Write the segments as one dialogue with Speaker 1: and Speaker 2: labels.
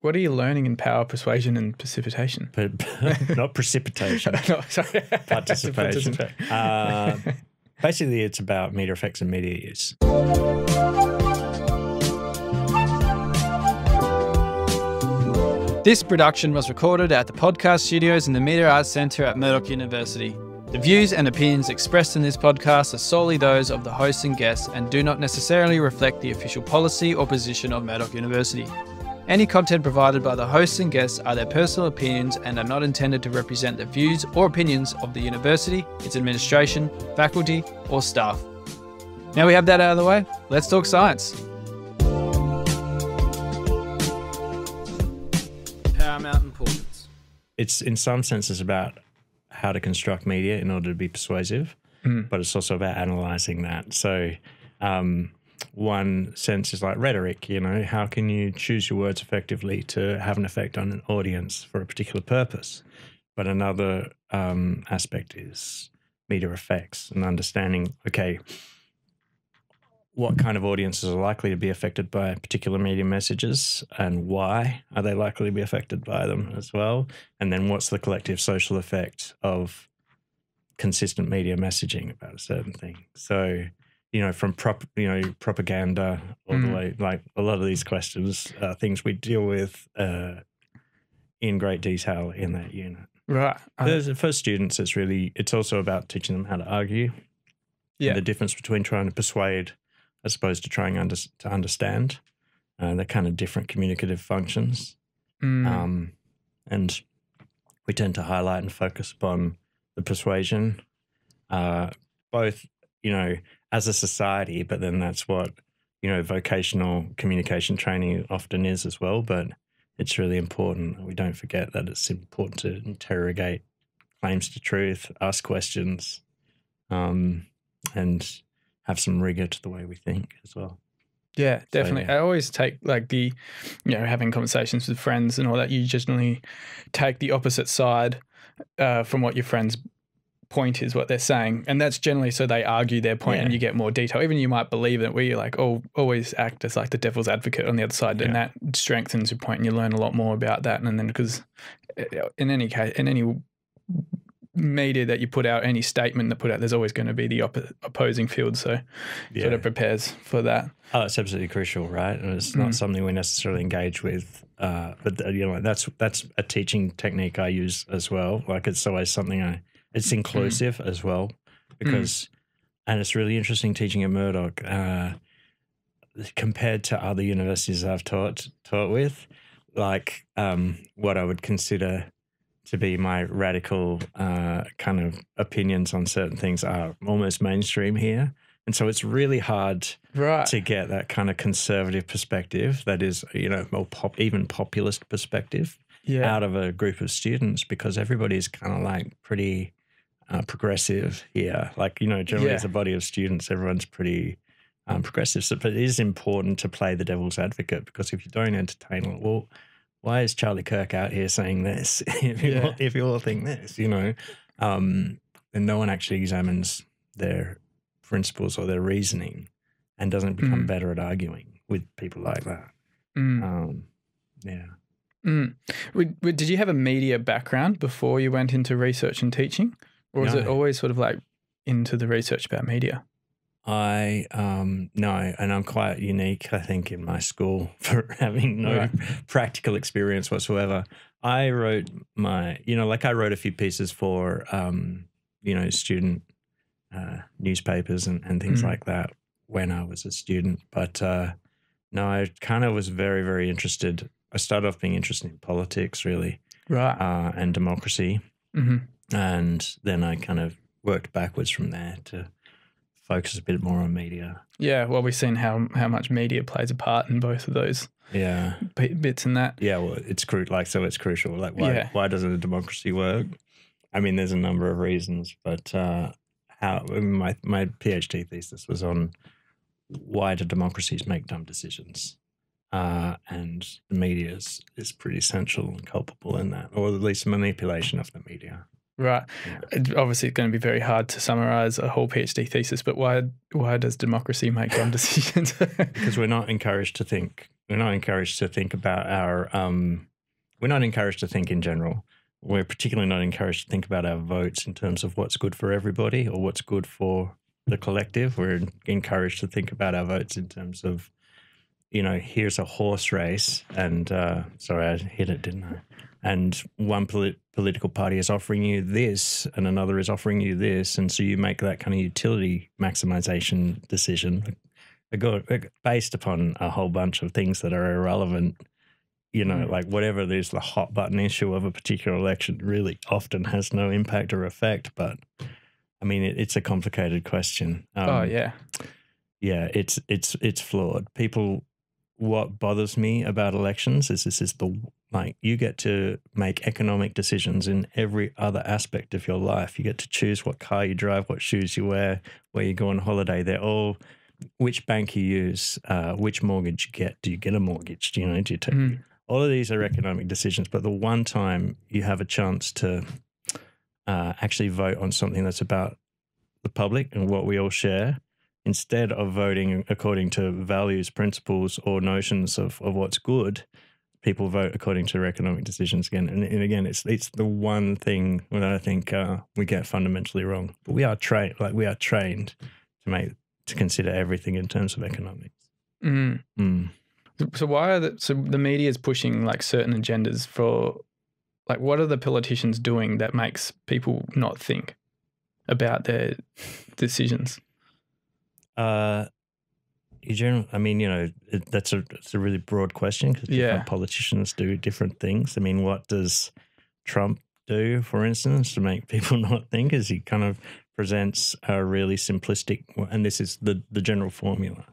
Speaker 1: what are you learning in power, persuasion, and precipitation?
Speaker 2: But not precipitation.
Speaker 1: No, sorry.
Speaker 2: Participation. Basically, it's about media effects and media use.
Speaker 3: This production was recorded at the podcast studios in the Media Arts Centre at Murdoch University. The views and opinions expressed in this podcast are solely those of the hosts and guests and do not necessarily reflect the official policy or position of Murdoch University. Any content provided by the hosts and guests are their personal opinions and are not intended to represent the views or opinions of the university, its administration, faculty, or staff. Now we have that out of the way, let's talk science. Paramount importance.
Speaker 2: It's in some senses about how to construct media in order to be persuasive, but it's also about analysing that. So one sense is like rhetoric, how can you choose your words effectively to have an effect on an audience for a particular purpose? But another aspect is media effects and understanding, okay, what kind of audiences are likely to be affected by particular media messages and why are they likely to be affected by them as well? And then what's the collective social effect of consistent media messaging about a certain thing? So, from propaganda all the way, like a lot of these questions are things we deal with in great detail in that unit.
Speaker 1: Right.
Speaker 2: For students, it's also about teaching them how to argue.
Speaker 1: Yeah.
Speaker 2: And the difference between trying to persuade as opposed to trying to understand. They're kind of different communicative functions. And we tend to highlight and focus upon the persuasion, both, as a society, but then that's what, vocational communication training often is as well. But it's really important. We don't forget that it's important to interrogate claims to truth, ask questions, and have some rigor to the way we think as well.
Speaker 1: Yeah, definitely.
Speaker 2: So, yeah.
Speaker 1: I always take having conversations with friends and all that, you generally take the opposite side from what your friend's point is, what they're saying. And that's generally so they argue their point and you get more detail. Even you might believe it, where you're like, always act as like the devil's advocate on the other side. And that strengthens your point and you learn a lot more about that. And then because in any case, in any media that you put out, any statement that put out, there's always going to be the opposing field. So sort of prepares for that.
Speaker 2: Oh, it's absolutely crucial, right? And it's not something we necessarily engage with, but that's a teaching technique I use as well. Like it's always something it's inclusive as well because, and it's really interesting teaching at Murdoch compared to other universities I've taught with, like what I would consider to be my radical kind of opinions on certain things are almost mainstream here. And so it's really hard to get that kind of conservative perspective that is, more even populist perspective out of a group of students because everybody's kind of like pretty progressive here. Like, generally as a body of students, everyone's pretty progressive. So, but it is important to play the devil's advocate because if you don't entertain it, well, why is Charlie Kirk out here saying this if you all think this, and no one actually examines their principles or their reasoning and doesn't become better at arguing with people like that.
Speaker 1: Did you have a media background before you went into research and teaching? Or was it always sort of like into the research about media?
Speaker 2: No, and I'm quite unique, I think, in my school for having no practical experience whatsoever. I wrote I wrote a few pieces for, student newspapers and things like that when I was a student. But no, I kind of was very, very interested. I started off being interested in politics, really, and democracy. And then I kind of worked backwards from there to focus a bit more on media. Yeah,
Speaker 1: well, we've seen how much media plays a part in both of those bits in that.
Speaker 2: Yeah, well, it's it's crucial. Like, why doesn't a democracy work? I mean, there's a number of reasons, but my PhD thesis was on why do democracies make dumb decisions? And the media is pretty central and culpable in that, or at least manipulation of the media.
Speaker 1: Right.
Speaker 2: Yeah.
Speaker 1: Obviously, it's going to be very hard to summarize a whole PhD thesis, but why does democracy make dumb decisions?
Speaker 2: Because we're not encouraged to think. We're not encouraged to think about our. We're not encouraged to think in general. We're particularly not encouraged to think about our votes in terms of what's good for everybody or what's good for the collective. We're encouraged to think about our votes in terms of, here's a horse race, and sorry, I hit it, didn't I? And one political party is offering you this, and another is offering you this, and so you make that kind of utility maximization decision based upon a whole bunch of things that are irrelevant. Like whatever it is, the hot button issue of a particular election really often has no impact or effect. But I mean, it's a complicated question.
Speaker 1: Yeah,
Speaker 2: it's flawed. What bothers me about elections is you get to make economic decisions in every other aspect of your life. You get to choose what car you drive, what shoes you wear, where you go on holiday. They're all which bank you use, which mortgage you get. Do you get a mortgage? Do you take all of these are economic decisions, but the one time you have a chance to actually vote on something that's about the public and what we all share, instead of voting according to values, principles, or notions of what's good, people vote according to their economic decisions again. And again, it's the one thing that I think we get fundamentally wrong. But we are trained to consider everything in terms of economics.
Speaker 1: So why are the media is pushing like certain agendas for, like, what are the politicians doing that makes people not think about their decisions?
Speaker 2: That's a really broad question because different politicians do different things. I mean, what does Trump do, for instance, to make people not think? Is he kind of presents a really simplistic, and this is the general formula,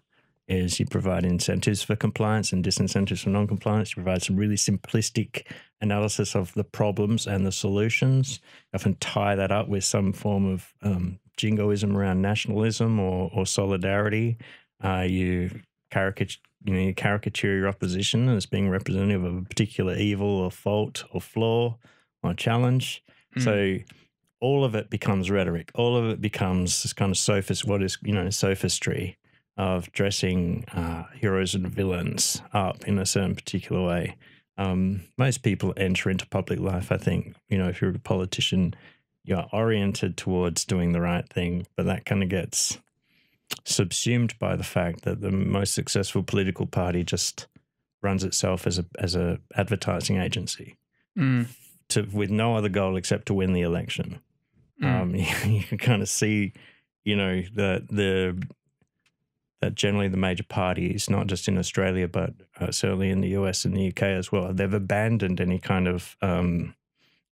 Speaker 2: is you provide incentives for compliance and disincentives for non-compliance. You provide some really simplistic analysis of the problems and the solutions. You often tie that up with some form of jingoism around nationalism or solidarity. You caricature your opposition as being representative of a particular evil or fault or flaw or challenge. So all of it becomes rhetoric. All of it becomes this kind of sophistry of dressing heroes and villains up in a certain particular way. Most people enter into public life, I think, if you're a politician, you're oriented towards doing the right thing, but that kind of gets subsumed by the fact that the most successful political party just runs itself as a advertising agency with no other goal except to win the election. You can kind of see, that generally the major parties, not just in Australia, but certainly in the US and the UK as well, they've abandoned any kind of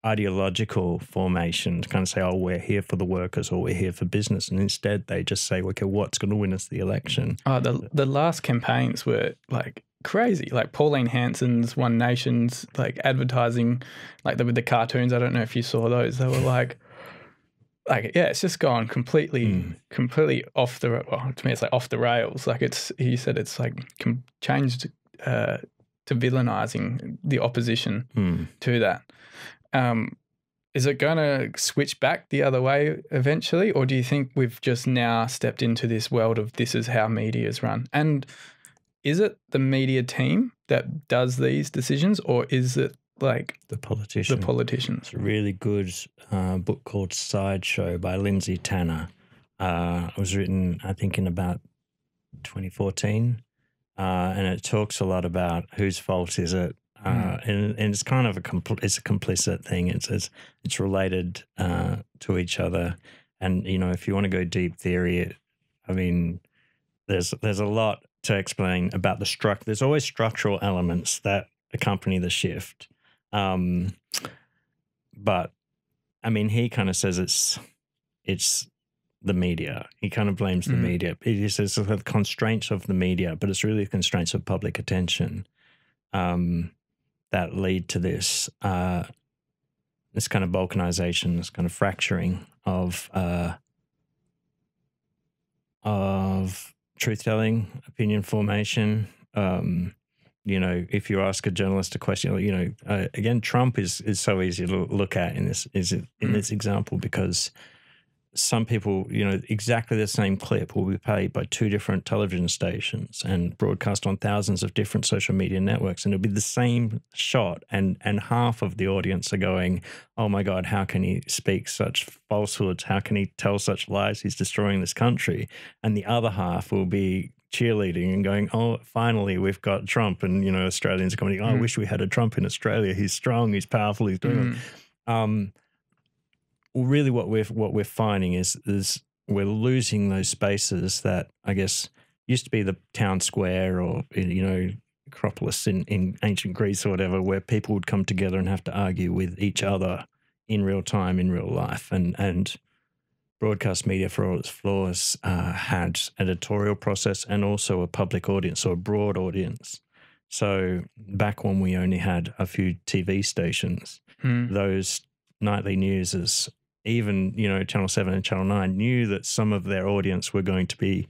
Speaker 2: ideological formation to kind of say, oh, we're here for the workers or we're here for business. And instead they just say, okay, what's going to win us the election? Oh,
Speaker 1: the last campaigns were like crazy. Like Pauline Hanson's One Nation's like advertising, like with the cartoons. I don't know if you saw those. They were like, it's just gone completely off the. Well, to me, it's like off the rails. Like he said, it's like changed to villainizing the opposition to that. Is it going to switch back the other way eventually, or do you think we've just now stepped into this world of this is how media is run? And is it the media team that does these decisions, or is it like
Speaker 2: the politicians? It's a really good book called Sideshow by Lindsay Tanner. It was written, I think, in about 2014, and it talks a lot about whose fault is it, and it's kind of it's a complicit thing. It's related to each other, and if you want to go deep theory, I mean, there's a lot to explain about the structure. There's always structural elements that accompany the shift. But I mean, he kind of says it's the media. He kind of blames the media. He says it's the constraints of the media, but it's really the constraints of public attention that lead to this kind of balkanization, this kind of fracturing of truth-telling, opinion formation. you know, if you ask a journalist a question, you know, again, Trump is so easy to look at in this example, because some people, you know, exactly the same clip will be played by two different television stations and broadcast on thousands of different social media networks, and it'll be the same shot, and half of the audience are going, oh my God, how can he speak such falsehoods? How can he tell such lies? He's destroying this country. And the other half will be cheerleading and going, oh, finally we've got Trump. And, you know, Australians are coming, oh, I wish we had a Trump in Australia. He's strong, he's powerful, he's doing it. Well, really what we're finding is we're losing those spaces that I guess used to be the town square, or, you know, Acropolis in ancient Greece or whatever, where people would come together and have to argue with each other in real time, in real life. And broadcast media, for all its flaws, had editorial process and also a public audience, or a broad audience. So back when we only had a few TV stations, those nightly newses, even, you know, Channel 7 and Channel 9 knew that some of their audience were going to be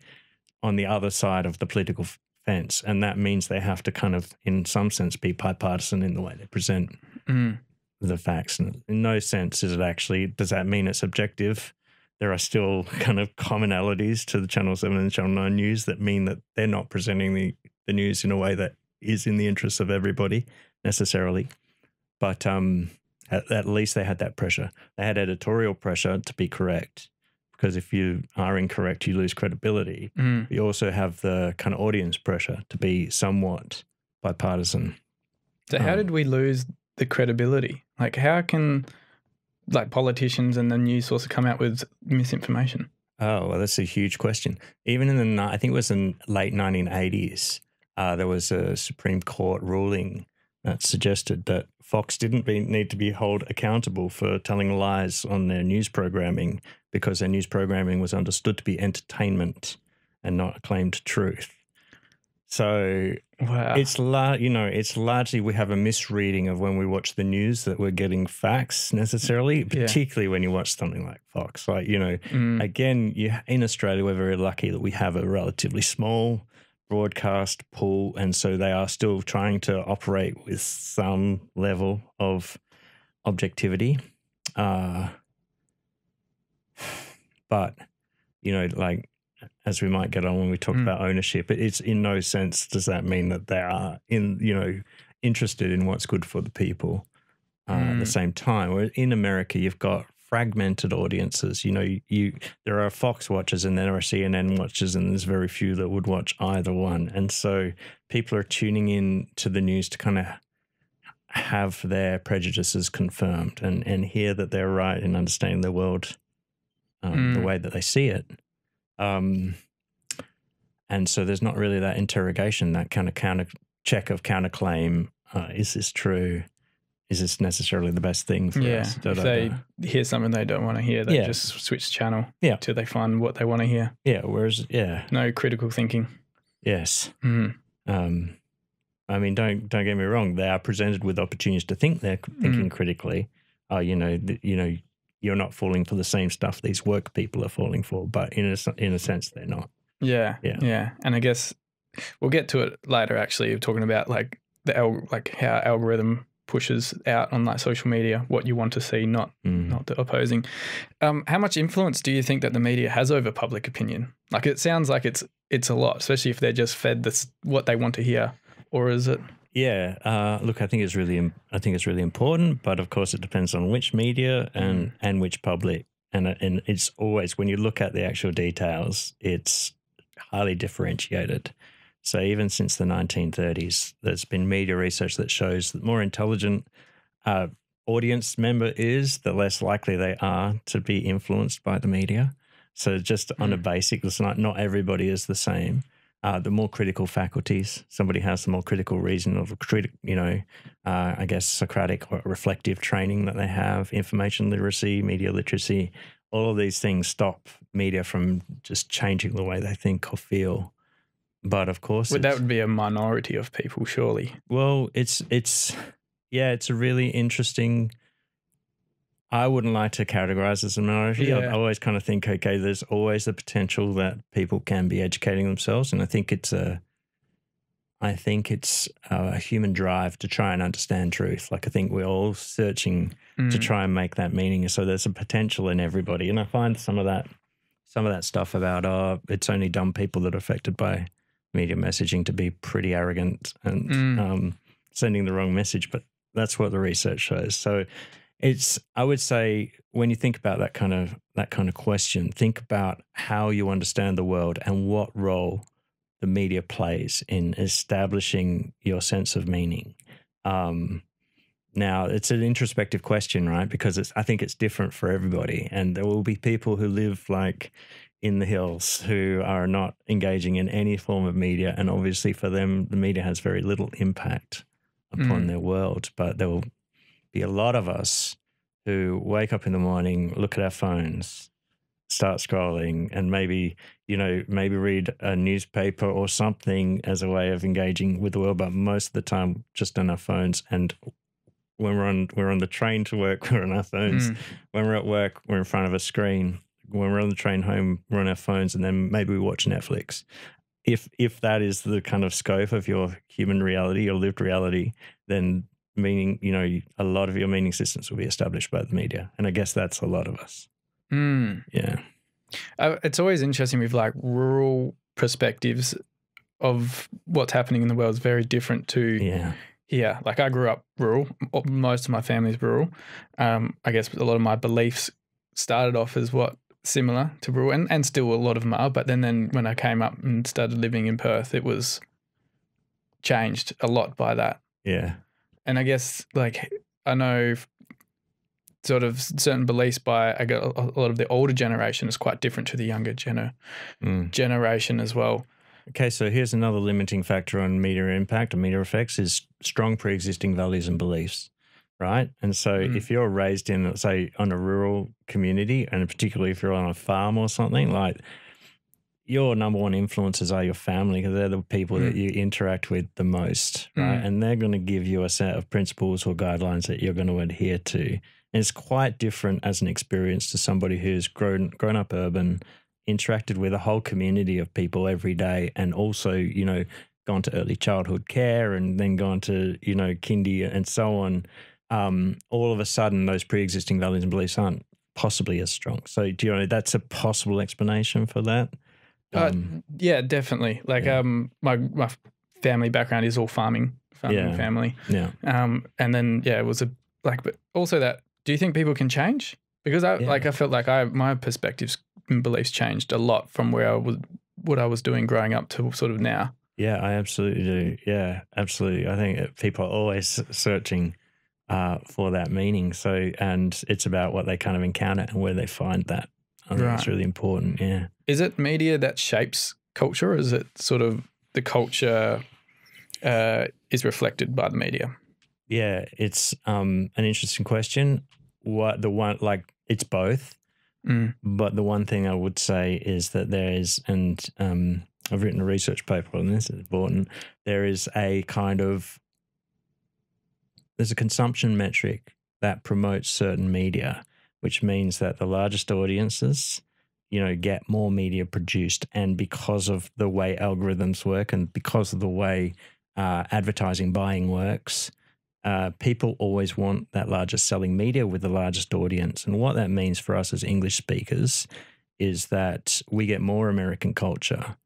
Speaker 2: on the other side of the political fence. And that means they have to kind of, in some sense, be bipartisan in the way they present the facts. And in no sense is it actually, does that mean it's objective? There are still kind of commonalities to the Channel 7 and Channel 9 news that mean that they're not presenting the news in a way that is in the interests of everybody necessarily. But at least they had that pressure. They had editorial pressure to be correct, because if you are incorrect, you lose credibility. You also have the kind of audience pressure to be somewhat bipartisan.
Speaker 1: So how did we lose the credibility? Like, how can like politicians and the news sources come out with misinformation?
Speaker 2: Oh, well, that's a huge question. Even in I think it was in late 1980s, there was a Supreme Court ruling that suggested that Fox didn't need to be held accountable for telling lies on their news programming, because their news programming was understood to be entertainment and not claimed truth. So it's largely we have a misreading of when we watch the news that we're getting facts necessarily, particularly when you watch something like Fox. Like, you know, again, in Australia, we're very lucky that we have a relatively small broadcast pool, and so they are still trying to operate with some level of objectivity. But, you know, like, as we might get on when we talk about ownership, it's in no sense does that mean that they are interested in what's good for the people. At the same time, where in America you've got fragmented audiences. You know, there are Fox watchers and there are CNN watchers, and there's very few that would watch either one. And so people are tuning in to the news to kind of have their prejudices confirmed and hear that they're right in understanding the world the way that they see it. And so there's not really that interrogation, that kind of check of counterclaim. Is this true? Is this necessarily the best thing for us?
Speaker 1: If they hear something they don't want to hear, they just switch channel till they find what they want to hear.
Speaker 2: Whereas,
Speaker 1: no critical thinking.
Speaker 2: Yes. I mean, don't get me wrong. They are presented with opportunities to think. They're thinking critically. You're not falling for the same stuff these work people are falling for, but in a sense, they're not. Yeah.
Speaker 1: And I guess we'll get to it later. Actually, talking about like how algorithm pushes out on like social media what you want to see, not the opposing. How much influence do you think that the media has over public opinion? Like, it sounds like it's a lot, especially if they're just fed this what they want to hear, or is it?
Speaker 2: Yeah, look, I think it's really important, but of course it depends on which media and which public, and it's always, when you look at the actual details, it's highly differentiated. So even since the 1930s, there's been media research that shows that the more intelligent audience member is, the less likely they are to be influenced by the media. So just on a basic, it's not everybody is the same. The more critical faculties somebody has, the more critical reason of I guess Socratic or reflective training that they have, information literacy, media literacy, all of these things stop media from just changing the way they think or feel. But of course,
Speaker 1: that would be a minority of people, surely.
Speaker 2: Well, it's a really interesting. I wouldn't like to categorize as a minority. I always kind of think, okay, there's always the potential that people can be educating themselves, and I think it's I think it's a human drive to try and understand truth. Like I think we're all searching to try and make that meaning. So there's a potential in everybody. And I find some of that stuff about, it's only dumb people that are affected by media messaging to be pretty arrogant and sending the wrong message. But that's what the research shows. So I would say when you think about that kind of question, think about how you understand the world and what role the media plays in establishing your sense of meaning. Now, it's an introspective question, right? Because I think it's different for everybody. And there will be people who live like in the hills who are not engaging in any form of media. And obviously for them, the media has very little impact upon their world. But there will be a lot of us who wake up in the morning, look at our phones, start scrolling, and maybe read a newspaper or something as a way of engaging with the world. But most of the time, just on our phones. And when we're on the train to work, we're on our phones. When we're at work, we're in front of a screen. When we're on the train home, we're on our phones, and then maybe we watch Netflix. If that is the kind of scope of your human reality, your lived reality, then meaning, a lot of your meaning systems will be established by the media. And I guess that's a lot of us. Yeah.
Speaker 1: It's always interesting with like rural perspectives of what's happening in the world is very different to here. Like I grew up rural. Most of my family's rural. I guess a lot of my beliefs started off as similar to rural, and still a lot of them are. But then when I came up and started living in Perth, it was changed a lot by that.
Speaker 2: Yeah.
Speaker 1: And I guess like I know sort of certain beliefs by a lot of the older generation is quite different to the younger generation as well.
Speaker 2: Okay, so here's another limiting factor on media impact and media effects is strong pre-existing values and beliefs, right? And so if you're raised in, say, on a rural community, and particularly if you're on a farm or something, like your number one influences are your family because they're the people that you interact with the most, right? And they're going to give you a set of principles or guidelines that you're going to adhere to. And it's quite different as an experience to somebody who's grown up urban, interacted with a whole community of people every day, and also, gone to early childhood care and then gone to, kindy and so on. All of a sudden, those pre-existing values and beliefs aren't possibly as strong. So, that's a possible explanation for that?
Speaker 1: Yeah, definitely. Like my family background is all farming family.
Speaker 2: Yeah.
Speaker 1: And then it was but also that. Do you think people can change? Because I felt like my perspectives and beliefs changed a lot from what I was doing growing up to sort of now.
Speaker 2: Yeah, I absolutely do. Yeah, absolutely. I think people are always searching for that meaning. So, and it's about what they kind of encounter and where they find that. I think that's really important. Yeah.
Speaker 1: Is it media that shapes culture, or is it sort of the culture is reflected by the media?
Speaker 2: Yeah, it's an interesting question. It's both. But the one thing I would say is that there is, and I've written a research paper on this, it's important. There's a consumption metric that promotes certain media, which means that the largest audiences, get more media produced. And because of the way algorithms work and because of the way advertising buying works, people always want that largest selling media with the largest audience. And what that means for us as English speakers is that we get more American culture,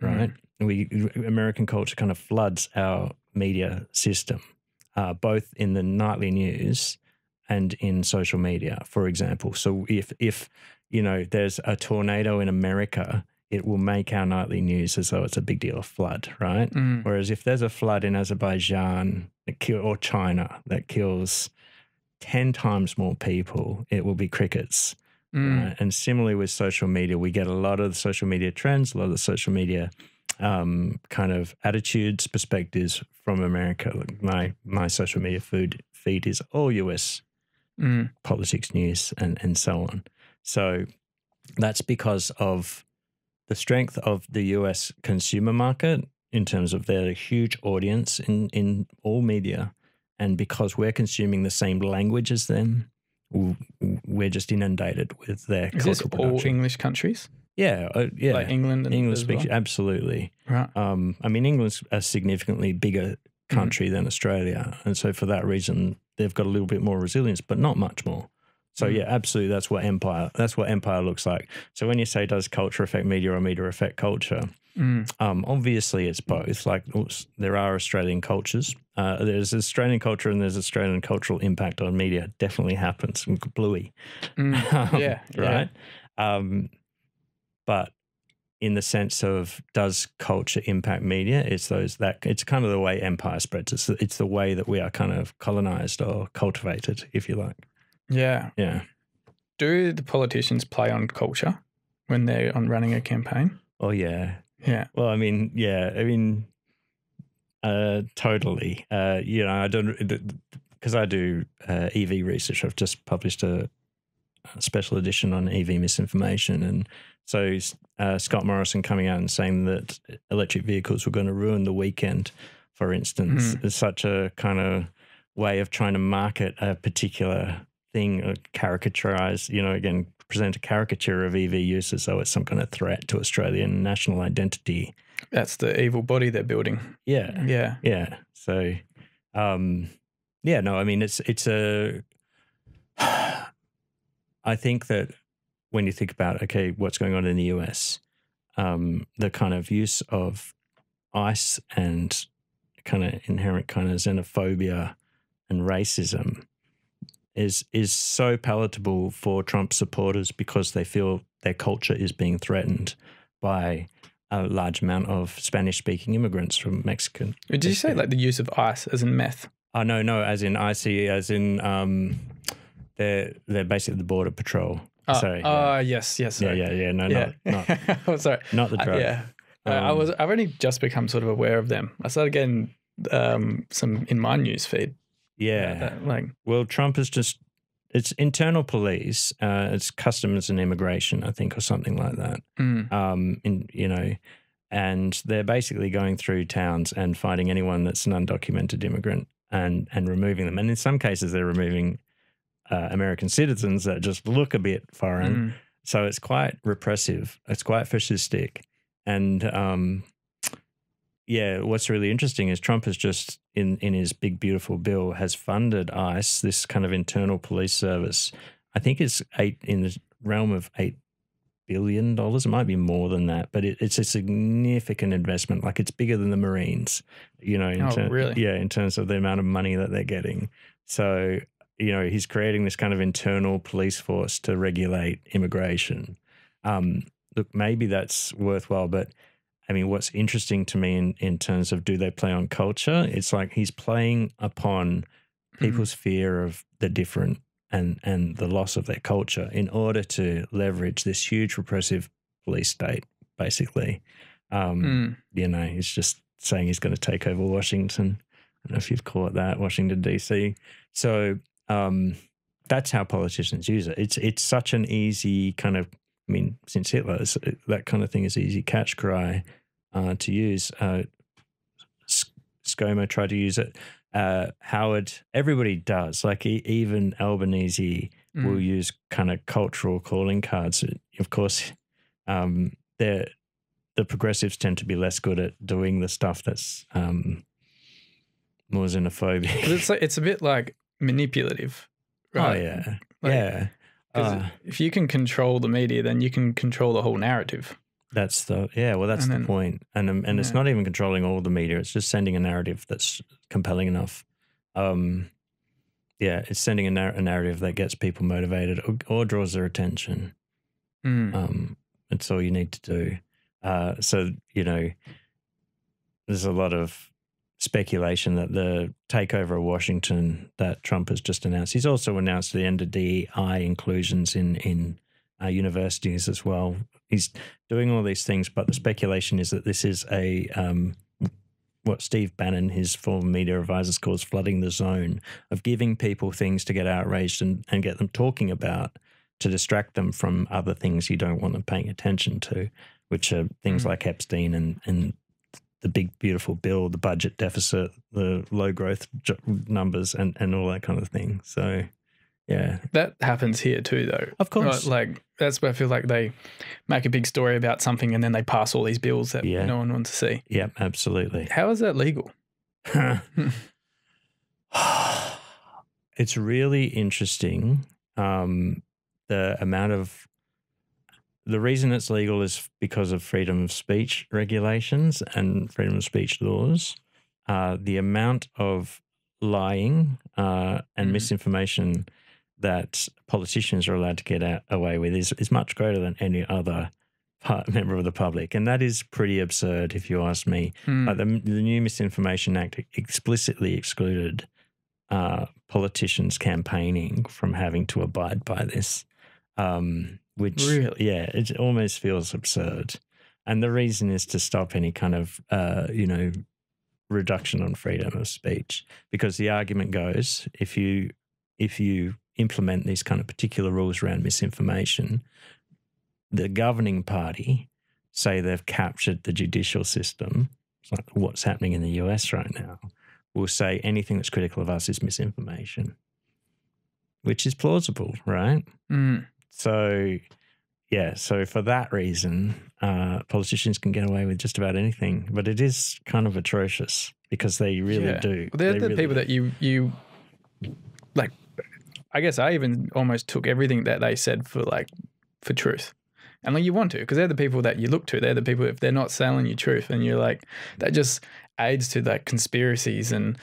Speaker 2: right? American culture kind of floods our media system, both in the nightly news and in social media, for example. So if there's a tornado in America, it will make our nightly news as though it's a big deal of flood, right? Whereas if there's a flood in Azerbaijan or China that kills 10 times more people, it will be crickets. Right? And similarly with social media, we get a lot of the social media trends, a lot of the social media kind of attitudes, perspectives from America. Like my social media feed is all US politics news and so on. So that's because of the strength of the US consumer market in terms of their huge audience in all media. And because we're consuming the same language as them, we're just inundated with their cultural production.
Speaker 1: Is this all English countries?
Speaker 2: Yeah, yeah.
Speaker 1: Like England and
Speaker 2: English
Speaker 1: as well?
Speaker 2: speaks, absolutely.
Speaker 1: Right.
Speaker 2: I mean, England's a significantly bigger country than Australia, and so for that reason, they've got a little bit more resilience, but not much more. So yeah, absolutely, that's what empire looks like. So when you say does culture affect media or media affect culture, obviously it's both. Like there are Australian cultures. There's Australian culture and there's Australian cultural impact on media. Definitely happens. Bluey,
Speaker 1: Yeah.
Speaker 2: right? But in the sense of does culture impact media, it's kind of the way empire spreads. It's the way that we are kind of colonized or cultivated, if you like.
Speaker 1: Yeah.
Speaker 2: Yeah.
Speaker 1: Do the politicians play on culture when they're on running a campaign?
Speaker 2: Oh yeah.
Speaker 1: Yeah.
Speaker 2: Well, I mean, yeah. I mean, totally. You know, I don't, because I do EV research. I've just published a special edition on EV misinformation, and so Scott Morrison coming out and saying that electric vehicles were going to ruin the weekend, for instance, is such a kind of way of trying to market a particular thing, or caricaturize, you know, again, present a caricature of EV use as though it's some kind of threat to Australian national identity.
Speaker 1: That's the evil body they're building.
Speaker 2: Yeah.
Speaker 1: Yeah.
Speaker 2: Yeah. So, yeah, no, I mean, it's a, I think that when you think about, okay, what's going on in the US, the kind of use of ICE and kind of inherent kind of xenophobia and racism is so palatable for Trump supporters because they feel their culture is being threatened by a large amount of Spanish-speaking immigrants from Mexico.
Speaker 1: Did you say like the use of ICE as in meth?
Speaker 2: Oh, no, as in ICE, as in they're basically the Border Patrol. Sorry.
Speaker 1: Yes. Sorry.
Speaker 2: Yeah. No,
Speaker 1: Yeah.
Speaker 2: not
Speaker 1: Oh, sorry.
Speaker 2: not the drug.
Speaker 1: Yeah. I've only just become sort of aware of them. I started getting some in my news feed.
Speaker 2: Yeah.
Speaker 1: Like,
Speaker 2: well, Trump is just, it's internal police, it's customs and immigration, I think, or something like that. You know, and they're basically going through towns and finding anyone that's an undocumented immigrant and removing them. And in some cases, they're removing American citizens that just look a bit foreign. So it's quite repressive. It's quite fascistic. And yeah, what's really interesting is Trump has just, in his big, beautiful bill, has funded ICE, this kind of internal police service. I think it's in the realm of $8 billion. It might be more than that, but it's a significant investment. Like it's bigger than the Marines, you know.
Speaker 1: Really?
Speaker 2: Yeah, in terms of the amount of money that they're getting. So, you know, he's creating this kind of internal police force to regulate immigration. Look, maybe that's worthwhile, but I mean, what's interesting to me in terms of do they play on culture? It's like he's playing upon people's fear of the different and the loss of their culture in order to leverage this huge repressive police state, basically. You know, he's just saying he's going to take over Washington. I don't know if you've caught that, Washington, D.C. So that's how politicians use it. It's such an easy kind of, I mean, since Hitler, that kind of thing is easy catch cry to use. ScoMo tried to use it. Howard, everybody does. Like even Albanese will use kind of cultural calling cards. Of course, the progressives tend to be less good at doing the stuff that's more xenophobic.
Speaker 1: It's a bit like manipulative. Right?
Speaker 2: Oh, yeah.
Speaker 1: Like,
Speaker 2: yeah.
Speaker 1: If you can control the media, then you can control the whole narrative.
Speaker 2: That's the point. And it's not even controlling all the media. It's just sending a narrative that's compelling enough. It's sending a narrative that gets people motivated or draws their attention. That's all you need to do. So, you know, there's a lot of speculation that the takeover of Washington that Trump has just announced. He's also announced the end of DEI inclusions in universities as well. He's doing all these things, but the speculation is that this is a what Steve Bannon, his former media advisor, calls flooding the zone, of giving people things to get outraged and get them talking about to distract them from other things you don't want them paying attention to, which are things like Epstein and the big, beautiful bill, the budget deficit, the low growth numbers and all that kind of thing. So, Yeah.
Speaker 1: That happens here too, though.
Speaker 2: Of course.
Speaker 1: Right? Like, that's where I feel like they make a big story about something and then they pass all these bills that
Speaker 2: Yeah.
Speaker 1: no one wants to see.
Speaker 2: Yep, absolutely.
Speaker 1: How is that legal?
Speaker 2: It's really interesting. The reason it's legal is because of freedom of speech regulations and freedom of speech laws. The amount of lying and misinformation that politicians are allowed to get away with is much greater than any other member of the public. And that is pretty absurd, if you ask me. Like the new Misinformation Act explicitly excluded politicians campaigning from having to abide by this, which,
Speaker 1: Really?
Speaker 2: yeah, it almost feels absurd. And the reason is to stop any kind of, reduction on freedom of speech, because the argument goes, if you implement these kind of particular rules around misinformation, the governing party say they've captured the judicial system. It's like what's happening in the US right now. Will say anything that's critical of us is misinformation, which is plausible, right? So, yeah, so for that reason, politicians can get away with just about anything, but it is kind of atrocious because they really do.
Speaker 1: Well, they're the people that you like. I guess I even almost took everything that they said for truth. And like you want to, because they're the people that you look to. They're the people, if they're not selling you truth, and you're like, that just aids to like conspiracies and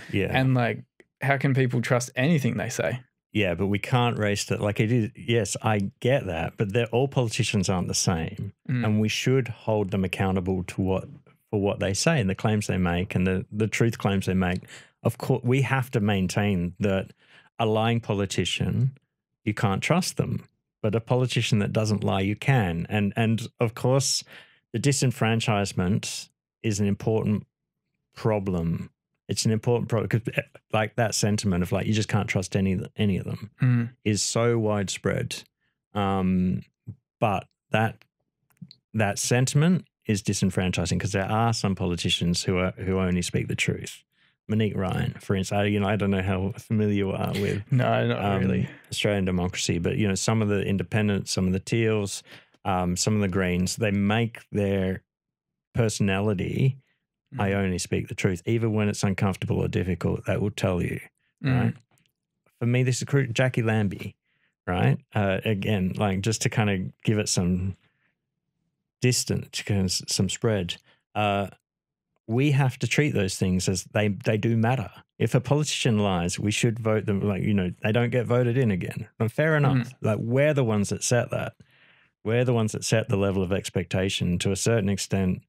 Speaker 1: like, how can people trust anything they say?
Speaker 2: Yeah, but we can't race that. Like it is, yes, I get that, but all politicians aren't the same. And we should hold them accountable for what they say and the claims they make and the truth claims they make. Of course, we have to maintain that a lying politician, you can't trust them. But a politician that doesn't lie, you can. And of course, the disenfranchisement is an important problem. It's an important problem because like that sentiment of like, you just can't trust any of them is so widespread. But that sentiment is disenfranchising because there are some politicians who only speak the truth. Monique Ryan, for instance, I don't know how familiar you are with
Speaker 1: no, not really
Speaker 2: Australian democracy, but some of the independents, some of the Teals, some of the Greens, they make their personality. I only speak the truth, even when it's uncomfortable or difficult. That will tell you, right? For me, this is Jackie Lambie, right? Again, like just to kind of give it some distance, some spread. We have to treat those things as they do matter. If a politician lies, we should vote them they don't get voted in again. And fair enough. Like we're the ones that set that. We're the ones that set the level of expectation to a certain extent.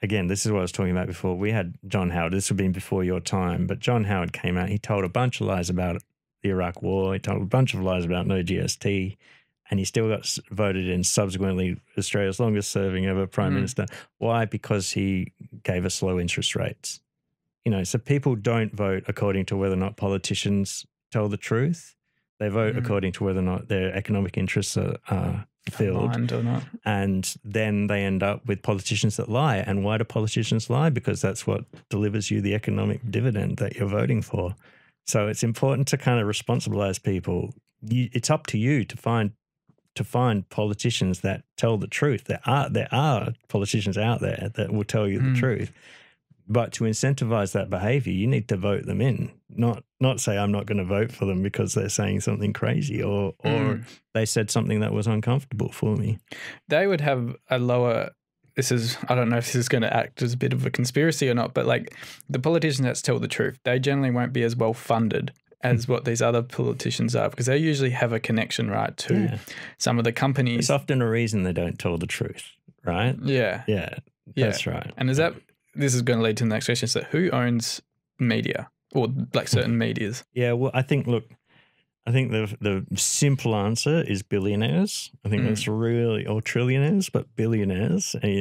Speaker 2: Again, this is what I was talking about before. We had John Howard. This would have been before your time, but John Howard came out. He told a bunch of lies about the Iraq War. He told a bunch of lies about no GST. And he still got voted in subsequently Australia's longest serving ever Prime Minister. Why? Because he gave us low interest rates. So people don't vote according to whether or not politicians tell the truth. They vote according to whether or not their economic interests are fulfilled.
Speaker 1: Aligned or not.
Speaker 2: And then they end up with politicians that lie. And why do politicians lie? Because that's what delivers you the economic dividend that you're voting for. So it's important to kind of responsibilize people. It's up to you to find politicians that tell the truth. There are politicians out there that will tell you the truth. But to incentivize that behavior, you need to vote them in, not say I'm not going to vote for them because they're saying something crazy or they said something that was uncomfortable for me.
Speaker 1: They would have a lower I don't know if this is going to act as a bit of a conspiracy or not, but like the politicians that tell the truth, they generally won't be as well funded as what these other politicians are, because they usually have a connection, right, to some of the companies.
Speaker 2: It's often a reason they don't tell the truth, right?
Speaker 1: Yeah.
Speaker 2: That's right.
Speaker 1: And this is going to lead to the next question. So who owns media or like certain medias?
Speaker 2: Yeah, well, I think the simple answer is billionaires. I think that's really, or trillionaires, but billionaires. And,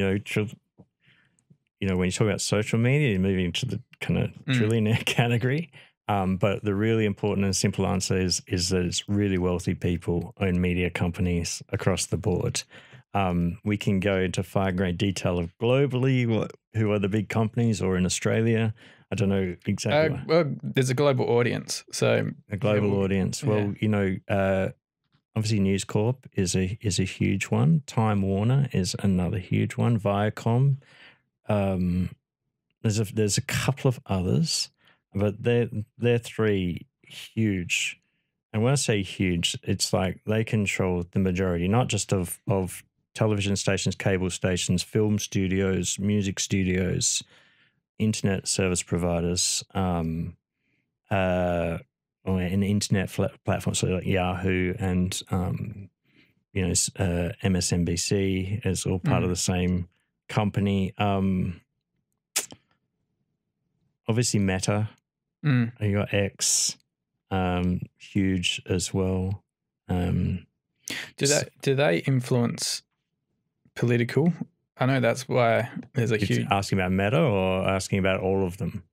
Speaker 2: when you talk about social media, you're moving to the kind of trillionaire category. But the really important and simple answer is that it's really wealthy people own media companies across the board. We can go into far great detail of globally who are the big companies, or in Australia. I don't know exactly.
Speaker 1: Well, there's a global audience, so
Speaker 2: A global audience. Well, obviously News Corp is a huge one. Time Warner is another huge one. Viacom. There's a couple of others, but they're three huge. And when I say huge, it's like they control the majority, not just of television stations, cable stations, film studios, music studios, internet service providers, and internet platforms, so like Yahoo and MSNBC is all part of the same company. Obviously Meta, you got X, huge as well.
Speaker 1: Do they influence political? I know that's why there's a huge.
Speaker 2: Asking about Meta or asking about all of them?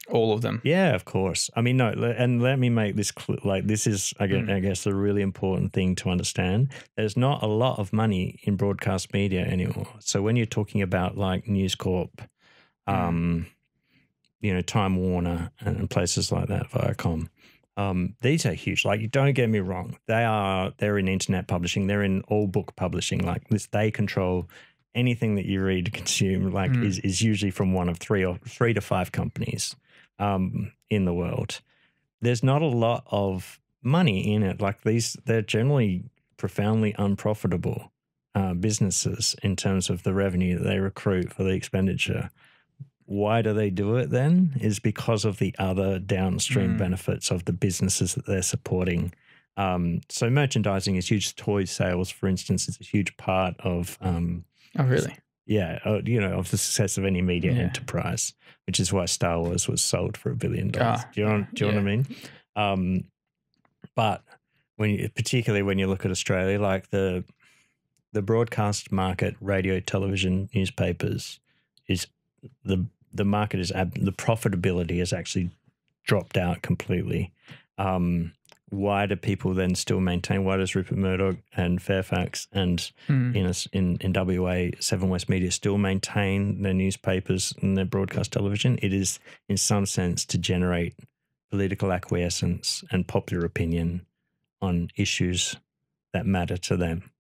Speaker 1: All of them.
Speaker 2: Yeah, of course. I mean, no, and let me make this clear. Like, this is, I guess, the really important thing to understand. There's not a lot of money in broadcast media anymore. So when you're talking about like News Corp, Time Warner and places like that, Viacom, these are huge. Like, don't get me wrong, they're in internet publishing, they're in all book publishing. Like this, they control anything that you read, consume. Like is usually from one of three to five companies in the world. There's not a lot of money in it. Like they're generally profoundly unprofitable businesses in terms of the revenue that they recruit for the expenditure. Why do they do it then? Is because of the other downstream benefits of the businesses that they're supporting. So merchandising is huge. Toy sales, for instance, is a huge part of.
Speaker 1: Oh, really?
Speaker 2: Yeah, of the success of any media enterprise, which is why Star Wars was sold for $1 billion. Do you know what I mean? But particularly when you look at Australia, like the broadcast market, radio, television, newspapers, is the market is the profitability has actually dropped out completely. Why do people then still maintain? Why does Rupert Murdoch and Fairfax and in WA, Seven West Media still maintain their newspapers and their broadcast television? It is in some sense to generate political acquiescence and popular opinion on issues that matter to them.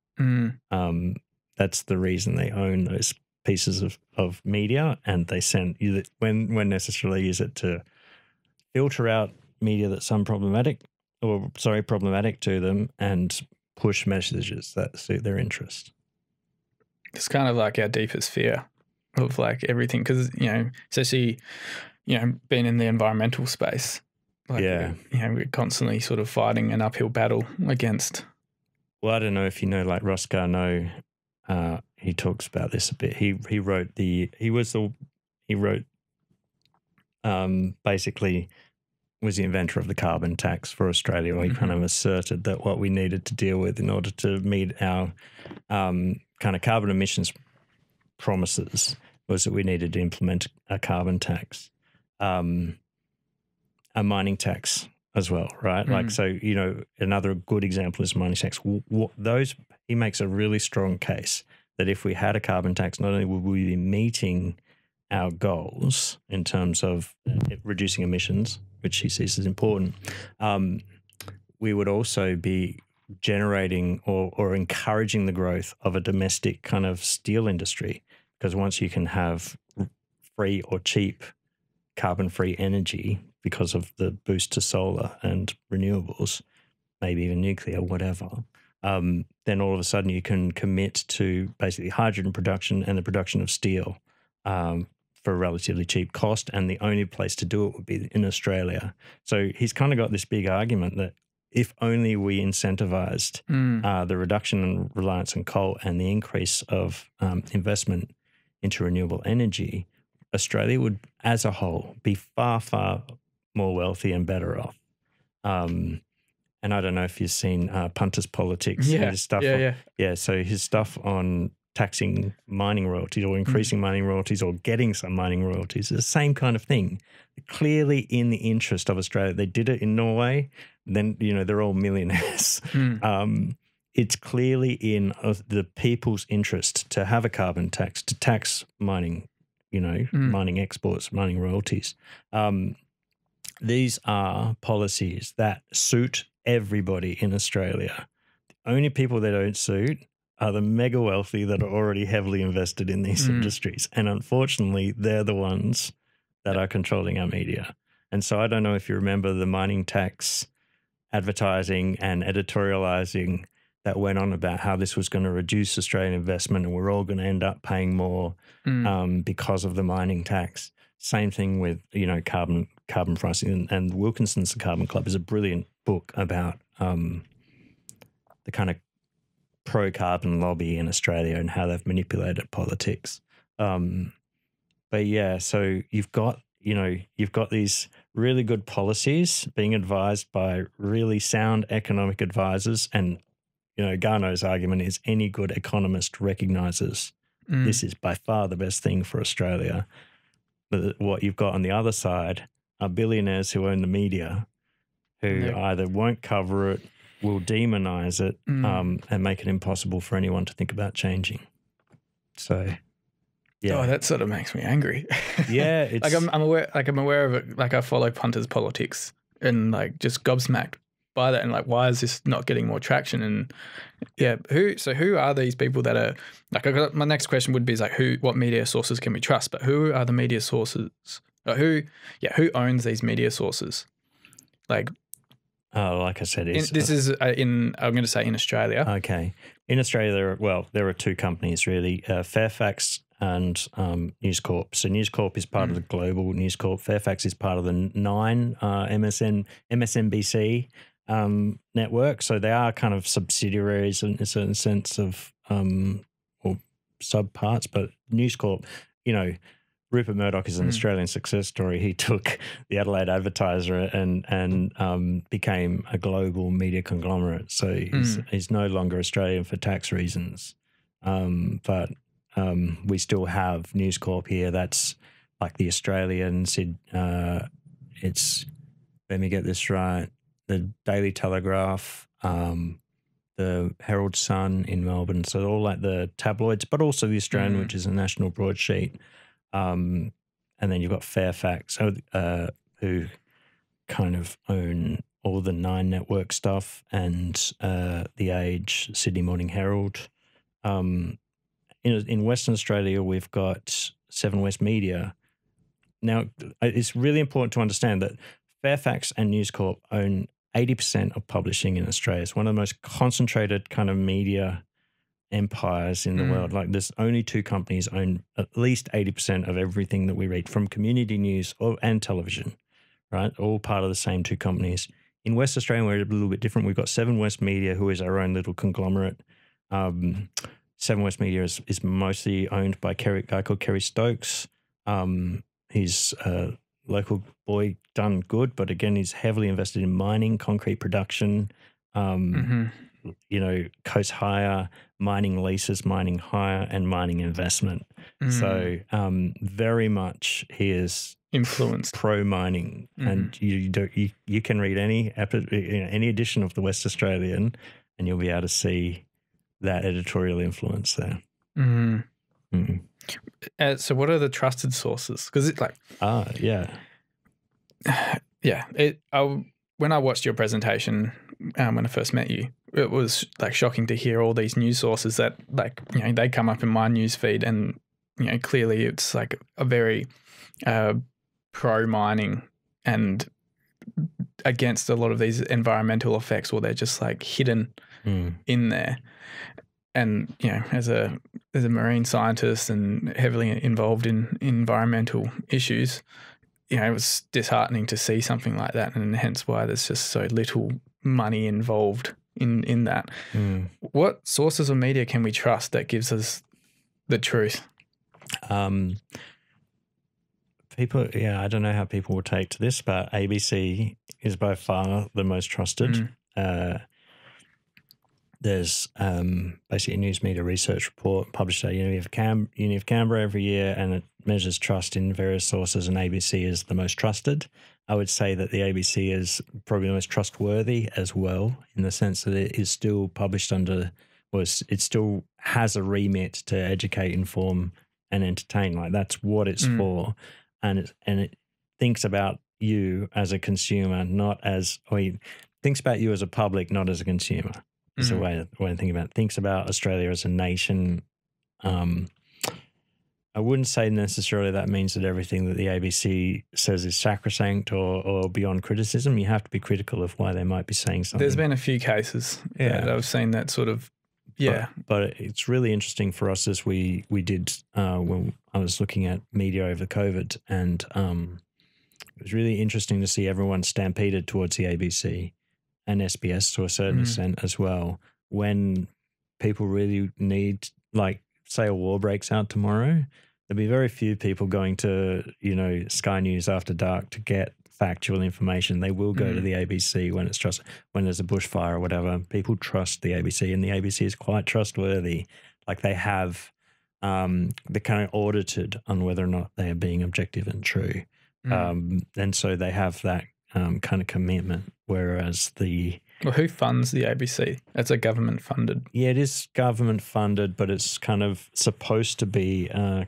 Speaker 2: That's the reason they own those pieces of media, and they send you when necessarily use it to filter out media that's problematic to them and push messages that suit their interest.
Speaker 1: It's kind of like our deepest fear of like everything, because especially being in the environmental space, like we're constantly sort of fighting an uphill battle against.
Speaker 2: Well, I don't know if you know, like Ross Garnaut, he talks about this a bit. He wrote basically was the inventor of the carbon tax for Australia, where he kind of asserted that what we needed to deal with in order to meet our kind of carbon emissions promises was that we needed to implement a carbon tax, a mining tax as well, right? Like, so, another good example is mining tax. He makes a really strong case that if we had a carbon tax, not only would we be meeting our goals in terms of reducing emissions, which he sees as important, we would also be generating or encouraging the growth of a domestic kind of steel industry, because once you can have free or cheap carbon-free energy because of the boost to solar and renewables, maybe even nuclear, whatever, then all of a sudden you can commit to basically hydrogen production and the production of steel for a relatively cheap cost, and the only place to do it would be in Australia. So he's kind of got this big argument that if only we incentivized the reduction in reliance on coal and the increase of investment into renewable energy, Australia would, as a whole, be far, far more wealthy and better off. And I don't know if you've seen Punter's Politics. His stuff so his stuff on taxing mining royalties or increasing mining royalties or getting some mining royalties is the same kind of thing. Clearly in the interest of Australia. They did it in Norway. Then, they're all millionaires. It's clearly in the people's interest to have a carbon tax, to tax mining, mining exports, mining royalties. These are policies that suit everybody in Australia. The only people they don't suit are the mega wealthy that are already heavily invested in these industries. And unfortunately, they're the ones that are controlling our media. And so I don't know if you remember the mining tax advertising and editorializing that went on about how this was going to reduce Australian investment and we're all going to end up paying more because of the mining tax. Same thing with, carbon pricing. And Wilkinson's The Carbon Club is a brilliant book about the kind of pro-carbon lobby in Australia and how they've manipulated politics. But yeah, so you've got these really good policies being advised by really sound economic advisors. And, Garneau's argument is any good economist recognises this is by far the best thing for Australia. But what you've got on the other side are billionaires who own the media who either won't cover it, will demonize it, and make it impossible for anyone to think about changing. So, yeah.
Speaker 1: Oh, that sort of makes me angry.
Speaker 2: Yeah, it's
Speaker 1: I'm aware of it. Like I follow punters' politics and like just gobsmacked by that, and like why is this not getting more traction? And yeah, who are these people that are like? My next question would be is like what media sources can we trust? But who are the media sources? Who owns these media sources? Like.
Speaker 2: Oh, like I said,
Speaker 1: I'm going to say in Australia.
Speaker 2: Okay. In Australia, there are two companies really, Fairfax and News Corp. So News Corp is part of the global News Corp. Fairfax is part of the Nine MSNBC network. So they are kind of subsidiaries in a certain sense of or subparts. But News Corp, Rupert Murdoch is an Australian success story. He took the Adelaide Advertiser and became a global media conglomerate. So he's no longer Australian for tax reasons. But we still have News Corp here. That's like the Australian. It's, let me get this right, the Daily Telegraph, the Herald Sun in Melbourne. So all like the tabloids, but also the Australian, which is a national broadsheet. And then you've got Fairfax, who kind of own all the Nine Network stuff and The Age, Sydney Morning Herald. In Western Australia, we've got Seven West Media. Now, it's really important to understand that Fairfax and News Corp own 80% of publishing in Australia. It's one of the most concentrated kind of media empires in the world. Like there's only two companies own at least 80% of everything that we read, from community news and television, right? All part of the same two companies. In West Australia, we're a little bit different. We've got Seven West Media, who is our own little conglomerate. Seven West Media is mostly owned by a guy called Kerry Stokes. He's a local boy, done good, but again, he's heavily invested in mining, concrete production, coast hire, mining leases, mining hire, and mining investment. So very much he is
Speaker 1: influenced
Speaker 2: pro mining, and you can read any edition of the West Australian, and you'll be able to see that editorial influence there.
Speaker 1: So what are the trusted sources? Because it's like when I watched your presentation when I first met you, it was like shocking to hear all these news sources that they come up in my news feed, and clearly it's like a very pro mining and against a lot of these environmental effects, or they're just like hidden in there. And as a marine scientist and heavily involved in environmental issues, it was disheartening to see something like that, and hence why there's just so little money involved in that. What sources of media can we trust that gives us the truth?
Speaker 2: People, I don't know how people will take to this, but ABC is by far the most trusted. There's basically a news media research report published at Uni of Canberra every year, and it measures trust in various sources, and ABC is the most trusted. I would say that the ABC is probably the most trustworthy as well, in the sense that it is still published it still has a remit to educate, inform, and entertain. Like that's what it's for, and it thinks about you as a consumer, not as it thinks about you as a public, not as a consumer. Is a way to think about it. Thinks about Australia as a nation. I wouldn't say necessarily that means that everything that the ABC says is sacrosanct or beyond criticism. You have to be critical of why they might be saying something.
Speaker 1: There's been a few cases that I've seen that sort of,
Speaker 2: But it's really interesting for us as we did when I was looking at media over COVID, and it was really interesting to see everyone stampeded towards the ABC and SBS to a certain extent as well. When people really need, like, say a war breaks out tomorrow, there'll be very few people going to, Sky News After Dark to get factual information. They will go to the ABC when when there's a bushfire or whatever. People trust the ABC, and the ABC is quite trustworthy. Like they have, they're kind of audited on whether or not they are being objective and true. And so they have that kind of commitment, whereas
Speaker 1: Well, who funds the ABC? It's a government funded.
Speaker 2: Yeah, it is government funded, but it's kind of supposed to be the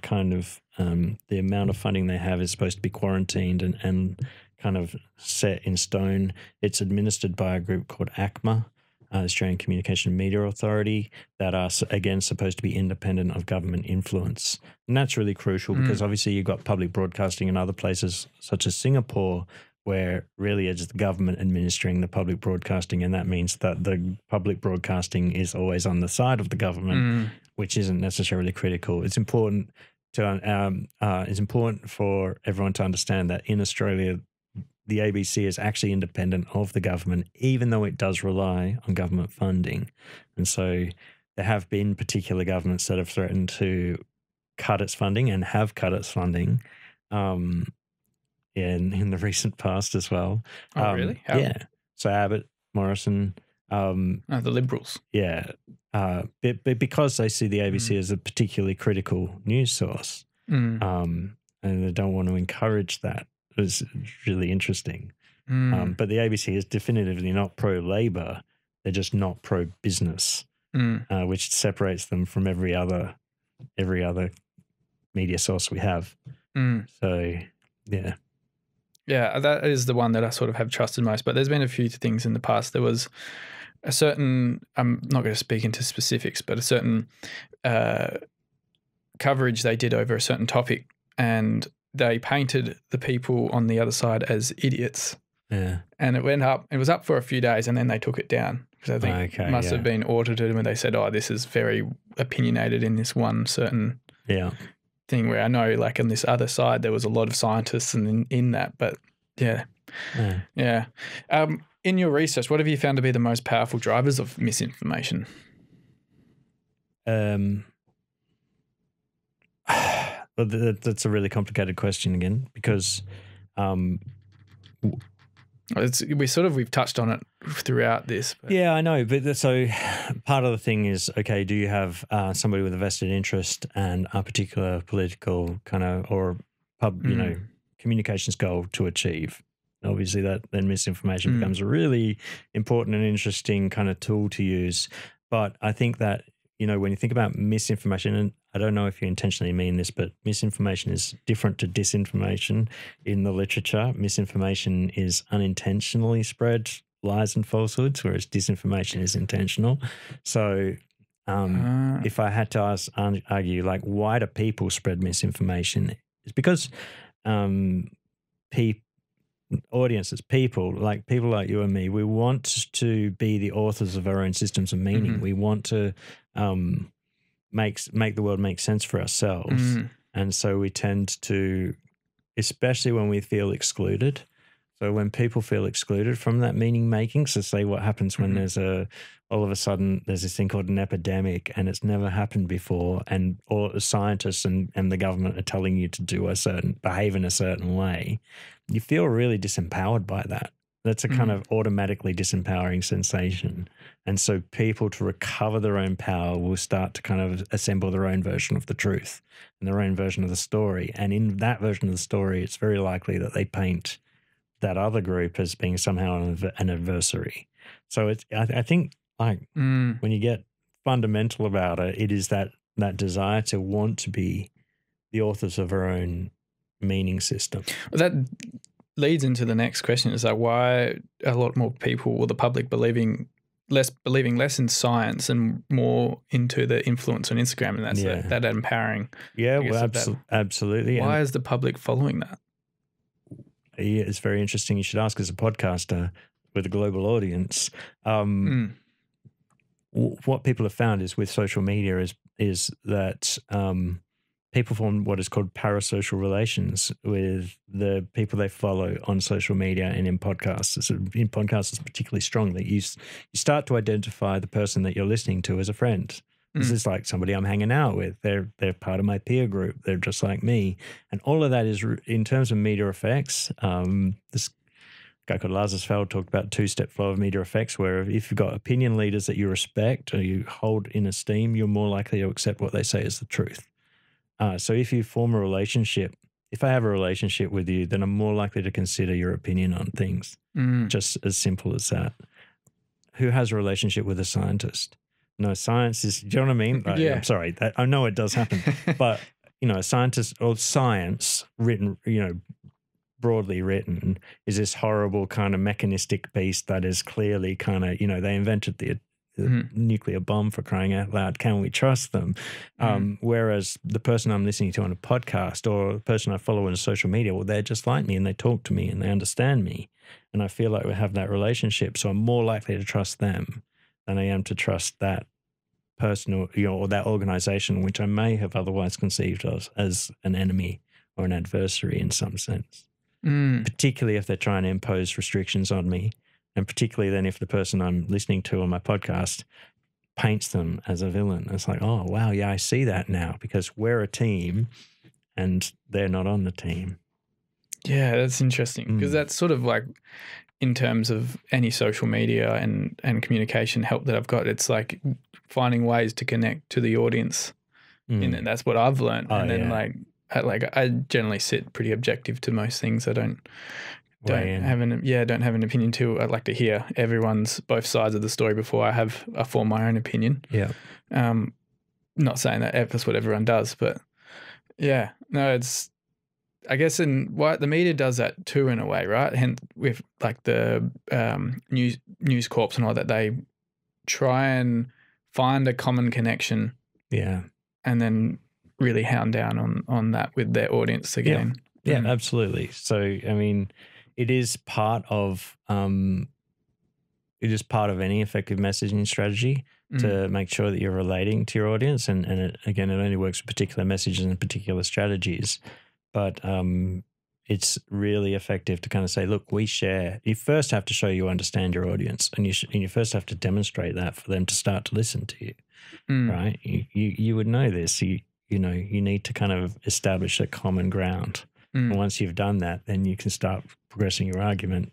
Speaker 2: amount of funding they have is supposed to be quarantined and kind of set in stone. It's administered by a group called ACMA, Australian Communication and Media Authority, that are, again, supposed to be independent of government influence. And that's really crucial because obviously you've got public broadcasting in other places such as Singapore, where really it's the government administering the public broadcasting, and that means that the public broadcasting is always on the side of the government, which isn't necessarily critical. It's important for everyone to understand that in Australia, the ABC is actually independent of the government, even though it does rely on government funding. And so there have been particular governments that have threatened to cut its funding and have cut its funding. In the recent past as well.
Speaker 1: Oh, really? How?
Speaker 2: Yeah. So Abbott, Morrison.
Speaker 1: The Liberals.
Speaker 2: Yeah. But because they see the ABC as a particularly critical news source, and they don't want to encourage that. It's really interesting. But the ABC is definitively not pro-Labor. They're just not pro-business, which separates them from every other media source we have. So, yeah.
Speaker 1: Yeah, that is the one that I sort of have trusted most. But there's been a few things in the past. There was a certain, I'm not going to speak into specifics, but a certain coverage they did over a certain topic, and they painted the people on the other side as idiots.
Speaker 2: Yeah.
Speaker 1: And it was up for a few days, and then they took it down because I think it must have been audited, and they said, oh, this is very opinionated in this one certain thing, where I know, like, on this other side there was a lot of scientists in that, but yeah. In your research, what have you found to be the most powerful drivers of misinformation?
Speaker 2: Well, that's a really complicated question again, because
Speaker 1: we've touched on it throughout this. But.
Speaker 2: Yeah, I know. But so part of the thing is, okay, do you have somebody with a vested interest and a particular political kind of or communications goal to achieve? Obviously, that then misinformation becomes a really important and interesting kind of tool to use. But I think that, when you think about misinformation, and I don't know if you intentionally mean this, but misinformation is different to disinformation in the literature. Misinformation is unintentionally spread lies and falsehoods, whereas disinformation is intentional. So if I had to argue, like, why do people spread misinformation? It's because audiences, people like you and me, we want to be the authors of our own systems of meaning. We want to make the world make sense for ourselves. And so we tend to, especially when we feel excluded. So when people feel excluded from that meaning making, so say what happens when there's all of a sudden there's this thing called an epidemic and it's never happened before, and all scientists and the government are telling you to behave in a certain way, you feel really disempowered by that. That's a kind of automatically disempowering sensation. And so people, to recover their own power, will start to kind of assemble their own version of the truth and their own version of the story. And in that version of the story, it's very likely that they paint that other group as being somehow an adversary. So I think, like, when you get fundamental about it, it is that desire to want to be the authors of our own meaning system.
Speaker 1: Well, that leads into the next question: is like why a lot more people, or the public, believing less in science and more into the influence on Instagram, and that's that empowering.
Speaker 2: Yeah, well, absolutely.
Speaker 1: Why is the public following that?
Speaker 2: Yeah, it's very interesting. You should ask as a podcaster with a global audience. What people have found is with social media is that people form what is called parasocial relations with the people they follow on social media and in podcasts. So in podcasts, it's particularly strong that you start to identify the person that you're listening to as a friend. This is like somebody I'm hanging out with. They're part of my peer group. They're just like me. And all of that is, in terms of media effects, this guy called Lazarsfeld talked about two-step flow of media effects, where if you've got opinion leaders that you respect or you hold in esteem, you're more likely to accept what they say as the truth. So if you form a relationship, if I have a relationship with you, then I'm more likely to consider your opinion on things. Just as simple as that. Who has a relationship with a scientist? No, science is, do you know what I mean? Like,
Speaker 1: yeah.
Speaker 2: I'm sorry, I know it does happen, but, a scientist or science written, broadly written, is this horrible kind of mechanistic beast that is clearly kind of, they invented the nuclear bomb, for crying out loud. Can we trust them? Whereas the person I'm listening to on a podcast or the person I follow on social media, well, they're just like me and they talk to me and they understand me. And I feel like we have that relationship. So I'm more likely to trust them than I am to trust that person or that organization, which I may have otherwise conceived of as an enemy or an adversary in some sense. Particularly if they're trying to impose restrictions on me. And particularly then if the person I'm listening to on my podcast paints them as a villain. It's like, oh, wow, yeah, I see that now because we're a team and they're not on the team.
Speaker 1: Yeah, that's interesting because that's sort of like in terms of any social media and communication help that I've got, it's like finding ways to connect to the audience. And that's what I've learned. And then I generally sit pretty objective to most things. I don't have an opinion too. I'd like to hear both sides of the story before I form my own opinion.
Speaker 2: Yeah.
Speaker 1: Not saying that that's what everyone does, but yeah, no, it's, I guess the media does that too in a way, right? And with like the News Corps and all that, they try and find a common connection.
Speaker 2: Yeah.
Speaker 1: And then really hound down on that with their audience again.
Speaker 2: Yeah, absolutely. So, I mean, it is part of any effective messaging strategy to make sure that you're relating to your audience. And it only works with particular messages and particular strategies. But it's really effective to kind of say, look, we share. You first have to show you understand your audience, and you first have to demonstrate that for them to start to listen to you, right? You would know this. You need to kind of establish a common ground. And once you've done that, then you can start progressing your argument.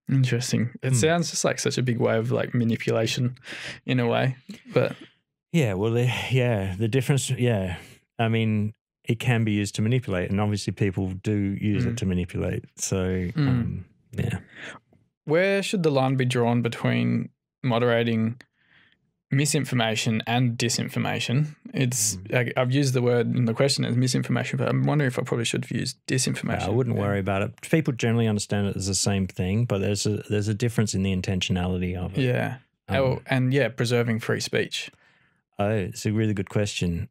Speaker 1: Interesting. It sounds just like such a big way of like manipulation in a way, but
Speaker 2: yeah, well, the difference, I mean, it can be used to manipulate, and obviously people do use it to manipulate. So,
Speaker 1: Where should the line be drawn between moderating misinformation and disinformation? It's I've used the word in the question as misinformation, but I'm wondering if I probably should have used disinformation.
Speaker 2: I wouldn't worry about it. People generally understand it as the same thing, but there's a difference in the intentionality of it.
Speaker 1: Yeah. Preserving free speech.
Speaker 2: Oh, it's a really good question.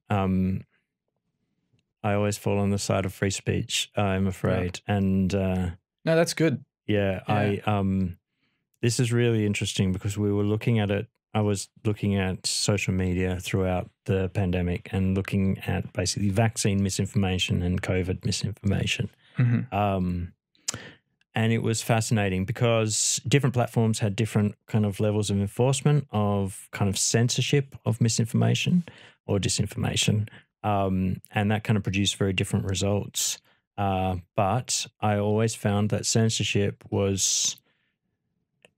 Speaker 2: I always fall on the side of free speech, I'm afraid. Yeah. And
Speaker 1: no, that's good.
Speaker 2: Yeah. This is really interesting because we were looking at it. I was looking at social media throughout the pandemic and looking at basically vaccine misinformation and COVID misinformation. And it was fascinating because different platforms had different kind of levels of enforcement of kind of censorship of misinformation or disinformation. And that kind of produced very different results. But I always found that censorship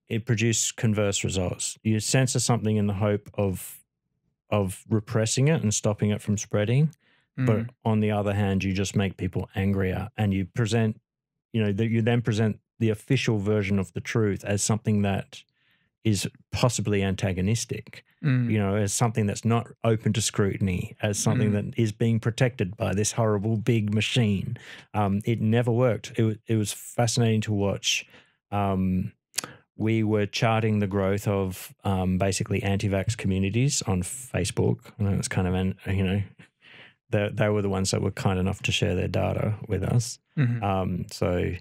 Speaker 2: it produced converse results. You censor something in the hope of repressing it and stopping it from spreading. But on the other hand, you just make people angrier, and you present, you then present the official version of the truth as something that is possibly antagonistic,
Speaker 1: Mm.
Speaker 2: you know, as something that's not open to scrutiny, as something that is being protected by this horrible big machine. It never worked. It was fascinating to watch. We were charting the growth of basically anti-vax communities on Facebook. And it was kind of, you know, they were the ones that were kind enough to share their data with us.
Speaker 1: Mm-hmm.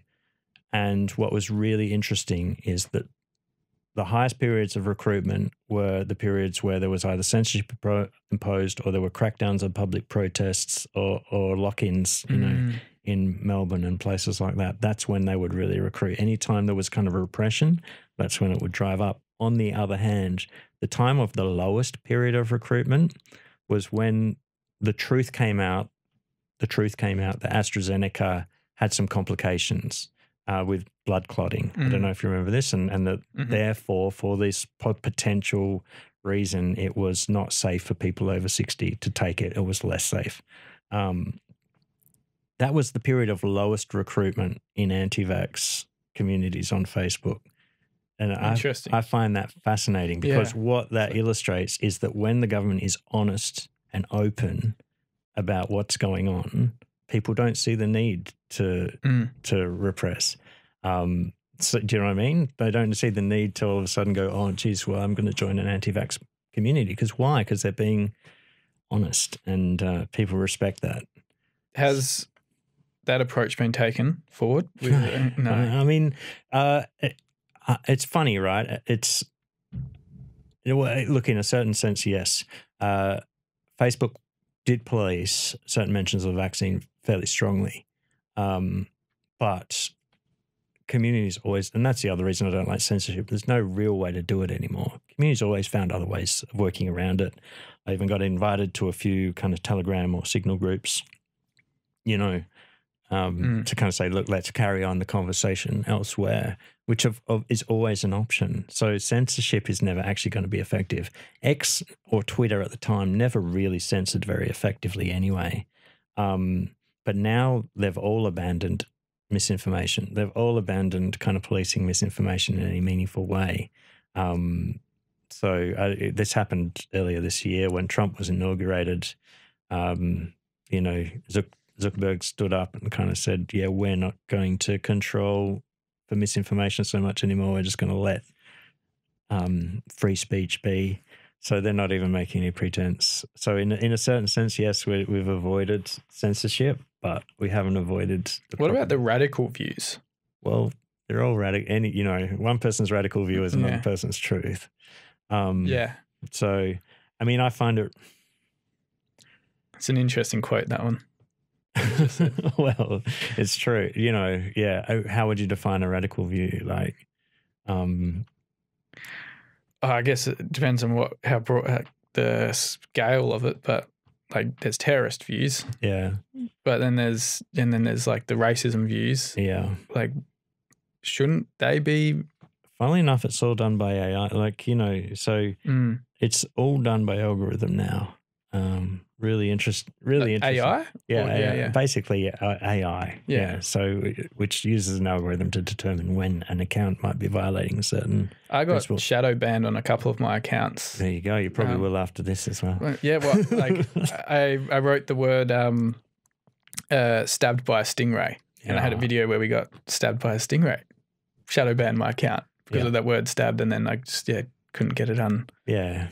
Speaker 2: And what was really interesting is that the highest periods of recruitment were the periods where there was either censorship imposed or there were crackdowns on public protests or lock-ins, you know, in Melbourne and places like that. That's when they would really recruit. Anytime there was kind of a repression, that's when it would drive up. On the other hand, the time of the lowest period of recruitment was when the truth came out that AstraZeneca had some complications with blood clotting. I don't know if you remember this, and that therefore, for this potential reason, it was not safe for people over 60 to take it. It was less safe. That was the period of lowest recruitment in anti-vax communities on Facebook. And I find that fascinating because what that illustrates is that when the government is honest and open about what's going on, people don't see the need to repress. So, do you know what I mean? They don't see the need to all of a sudden go, oh, geez, well, I'm going to join an anti-vax community. Because why? Because they're being honest and people respect that.
Speaker 1: Has that approach been taken forward? No.
Speaker 2: I mean, it's funny, right? It's, look, in a certain sense, yes. Facebook did police certain mentions of the vaccine fairly strongly. But communities always, and that's the other reason I don't like censorship, there's no real way to do it anymore. Communities always found other ways of working around it. I even got invited to a few kind of Telegram or Signal groups, you know, to kind of say, look, let's carry on the conversation elsewhere, which is always an option. So censorship is never actually going to be effective. X or Twitter at the time never really censored very effectively anyway. But now they've all abandoned misinformation. They've all abandoned kind of policing misinformation in any meaningful way. This happened earlier this year when Trump was inaugurated. You know, Zuckerberg stood up and kind of said, yeah, we're not going to control for misinformation so much anymore. We're just going to let free speech be. So they're not even making any pretense. So in a certain sense, yes, we've avoided censorship, but we haven't avoided.
Speaker 1: What about the radical views?
Speaker 2: Well, they're all radical. You know, one person's radical view is another person's truth. So, I mean, I find it.
Speaker 1: It's an interesting quote, that one.
Speaker 2: Well, it's true. You know, yeah. How would you define a radical view? Like,
Speaker 1: I guess it depends on how broad the scale of it, but like there's terrorist views.
Speaker 2: Yeah.
Speaker 1: But then there's like the racism views.
Speaker 2: Yeah.
Speaker 1: Like, shouldn't they be?
Speaker 2: Funnily enough, it's all done by AI. Like, you know, so it's all done by algorithm now. Really interesting.
Speaker 1: AI?
Speaker 2: Yeah, basically AI. Yeah. So, which uses an algorithm to determine when an account might be violating a certain.
Speaker 1: I got shadow banned on a couple of my accounts.
Speaker 2: There you go. You probably will after this as well.
Speaker 1: Yeah. Well, like I wrote the word stabbed by a stingray, and I had a video where we got stabbed by a stingray. Shadow banned my account because of that word stabbed, and then I just couldn't get it on.
Speaker 2: Yeah.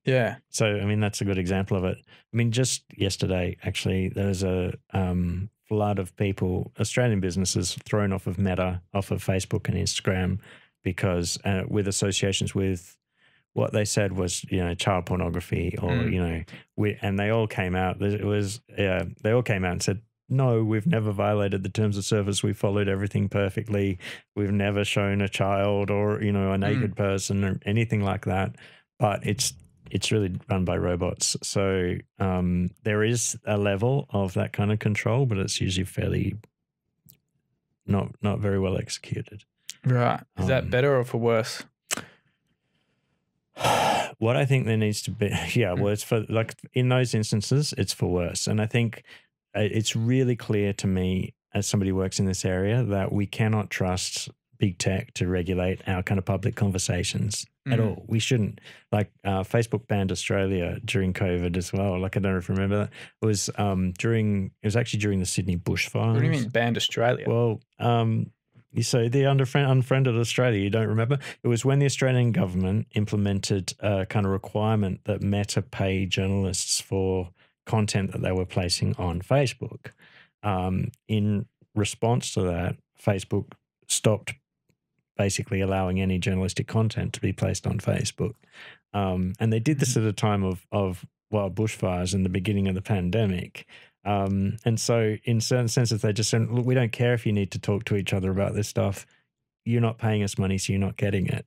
Speaker 1: Yeah.
Speaker 2: So, I mean, that's a good example of it. I mean, just yesterday, actually, there was a flood of people, Australian businesses, thrown off of Meta, off of Facebook and Instagram because with associations with what they said was, you know, child pornography or, you know, and they all came out. They all came out and said, no, we've never violated the terms of service. We followed everything perfectly. We've never shown a child or, you know, a naked person or anything like that. But it's really run by robots. So there is a level of that kind of control, but it's usually fairly not very well executed.
Speaker 1: Right. Is that better or for worse?
Speaker 2: What I think there needs to be, well, it's for, like, in those instances, it's for worse. And I think it's really clear to me as somebody who works in this area that we cannot trust big tech to regulate our kind of public conversations at all. We shouldn't. Like Facebook banned Australia during COVID as well. Like, I don't know if you remember that. It was actually during the Sydney bushfires.
Speaker 1: What do you mean banned Australia?
Speaker 2: Well, you say the unfriended Australia, you don't remember? It was when the Australian government implemented a kind of requirement that Meta pay journalists for content that they were placing on Facebook. In response to that, Facebook stopped basically allowing any journalistic content to be placed on Facebook. And they did this at a time of wild bushfires in the beginning of the pandemic. And so in certain senses, they just said, look, we don't care if you need to talk to each other about this stuff. You're not paying us money, so you're not getting it.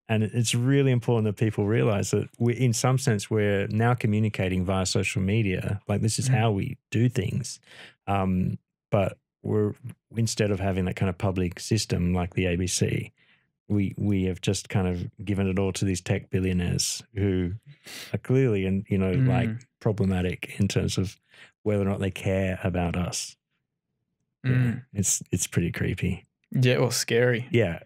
Speaker 2: And it's really important that people realize that in some sense, we're now communicating via social media. Like, this is how we do things. But instead of having that kind of public system like the ABC, we have just kind of given it all to these tech billionaires who are clearly, like problematic in terms of whether or not they care about us. Yeah, it's pretty creepy.
Speaker 1: Yeah, or scary.
Speaker 2: Yeah,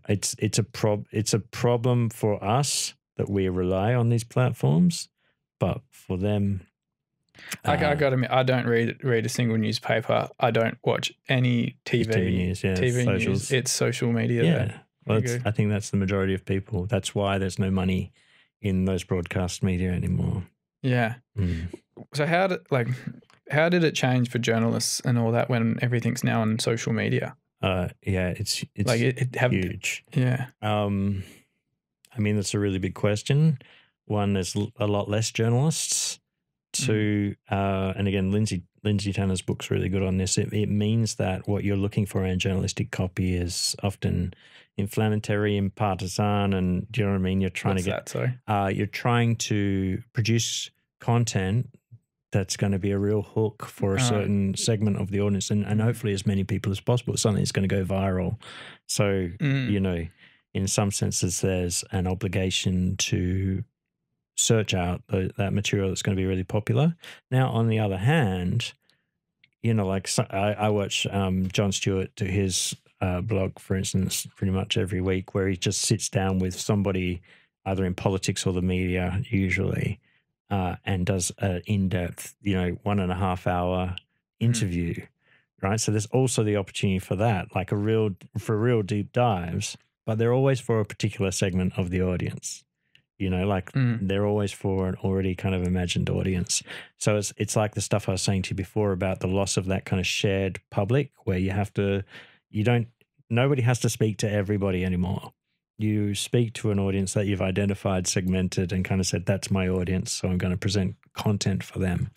Speaker 2: it's a problem for us that we rely on these platforms, but for them,
Speaker 1: I got to admit, I don't read a single newspaper. I don't watch any TV
Speaker 2: news. Yeah,
Speaker 1: TV
Speaker 2: socials.
Speaker 1: news. It's social media.
Speaker 2: Yeah, well, I think that's the majority of people. That's why there's no money in those broadcast media anymore.
Speaker 1: Yeah. So how did it change for journalists and all that when everything's now on social media?
Speaker 2: It's
Speaker 1: like
Speaker 2: huge.
Speaker 1: Yeah.
Speaker 2: I mean, that's a really big question. One, there's a lot less journalists. Two, and again, Lindsay Tanner's book's really good on this. It means that what you're looking for in journalistic copy is often inflammatory and partisan, and do you know what I mean? You're trying you're trying to produce content that's going to be a real hook for a certain segment of the audience, and hopefully as many people as possible. It's something that's going to go viral. So, in some senses, there's an obligation to search out that material that's going to be really popular. Now, on the other hand, I watch Jon Stewart do his blog, for instance, pretty much every week, where he just sits down with somebody either in politics or the media usually, and does an in-depth, 1.5 hour interview, right? So there's also the opportunity for that, like real deep dives, but they're always for a particular segment of the audience. They're always for an already kind of imagined audience. So it's like the stuff I was saying to you before about the loss of that kind of shared public, where nobody has to speak to everybody anymore. You speak to an audience that you've identified, segmented, and kind of said, that's my audience, so I'm going to present content for them.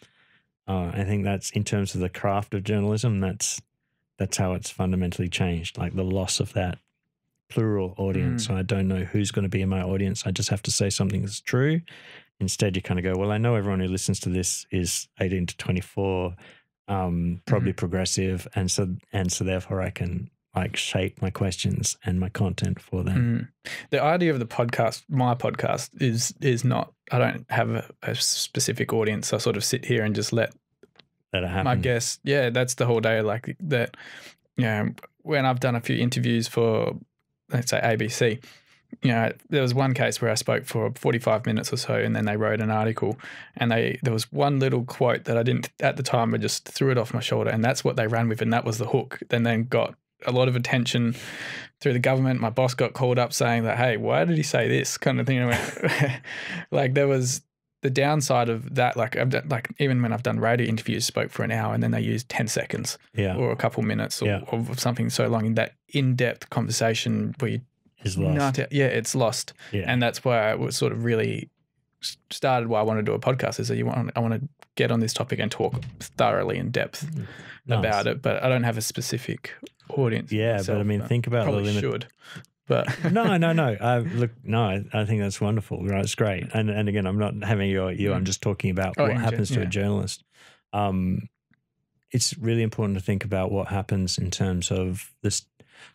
Speaker 2: I think that's, in terms of the craft of journalism, that's how it's fundamentally changed, like the loss of that plural audience. So I don't know who's going to be in my audience. I just have to say something that's true. Instead, you kind of go, well, I know everyone who listens to this is 18 to 24, probably progressive, and so therefore I can shape my questions and my content for them.
Speaker 1: The idea of the podcast, my podcast, is not, I don't have a specific audience. I sort of sit here and just let
Speaker 2: it happen.
Speaker 1: My guests, that's the whole day. Like that, when I've done a few interviews for, let's say, ABC, there was one case where I spoke for 45 minutes or so, and then they wrote an article, and there was one little quote that I didn't, at the time, I just threw it off my shoulder, and that's what they ran with, and that was the hook. Then got a lot of attention through the government. My boss got called up saying that, hey, why did he say this kind of thing? And I went, like, there was the downside of that. Like, even when I've done radio interviews, spoke for an hour, and then they used 10 seconds or a couple minutes of something so long in that in-depth conversation where you
Speaker 2: is lost.
Speaker 1: It's lost. Yeah. And that's why I was sort of really started why I want to do a podcast, is that I want to get on this topic and talk thoroughly in depth about it, but I don't have a specific audience.
Speaker 2: Yeah, myself, but I mean, think about
Speaker 1: probably
Speaker 2: the limit.
Speaker 1: Should. But
Speaker 2: no. I think that's wonderful. Right, it's great. And again, I'm not having you. I'm just talking about what happens to a journalist. It's really important to think about what happens in terms of this.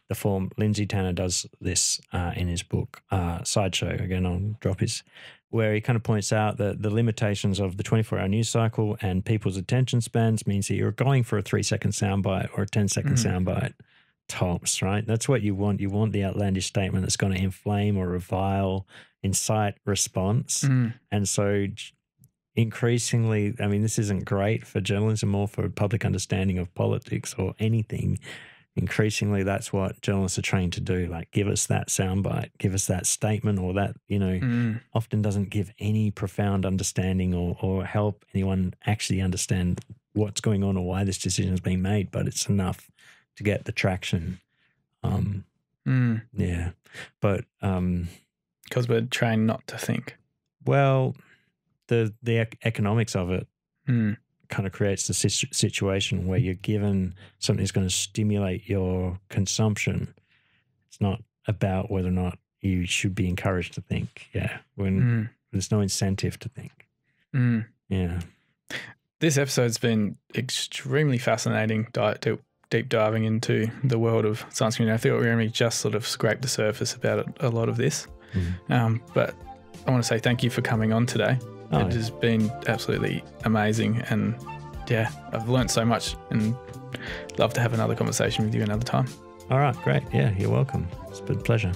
Speaker 2: the form. Lindsay Tanner does this in his book, Sideshow. Again, I'll drop his, where he kind of points out that the limitations of the 24-hour news cycle and people's attention spans means that you're going for a 3-second soundbite or a 10-second soundbite tops, right? That's what you want. You want the outlandish statement that's going to inflame or revile, incite response. And so increasingly, I mean, this isn't great for journalism or for public understanding of politics or anything. Increasingly, that's what journalists are trained to do. Like, give us that soundbite, give us that statement, or that, often doesn't give any profound understanding or help anyone actually understand what's going on or why this decision is being made, but it's enough to get the traction. Yeah. But
Speaker 1: because we're trained not to think.
Speaker 2: Well, the economics of it kind of creates the situation where you're given something that's going to stimulate your consumption. It's not about whether or not you should be encouraged to think. Yeah. When there's no incentive to think. Yeah.
Speaker 1: This episode's been extremely fascinating, deep diving into the world of science community. I think we only just sort of scraped the surface about a lot of this. But I want to say thank you for coming on today. It has been absolutely amazing, and yeah, I've learned so much and love to have another conversation with you another time.
Speaker 2: All right, great. Yeah, you're welcome. It's been a pleasure.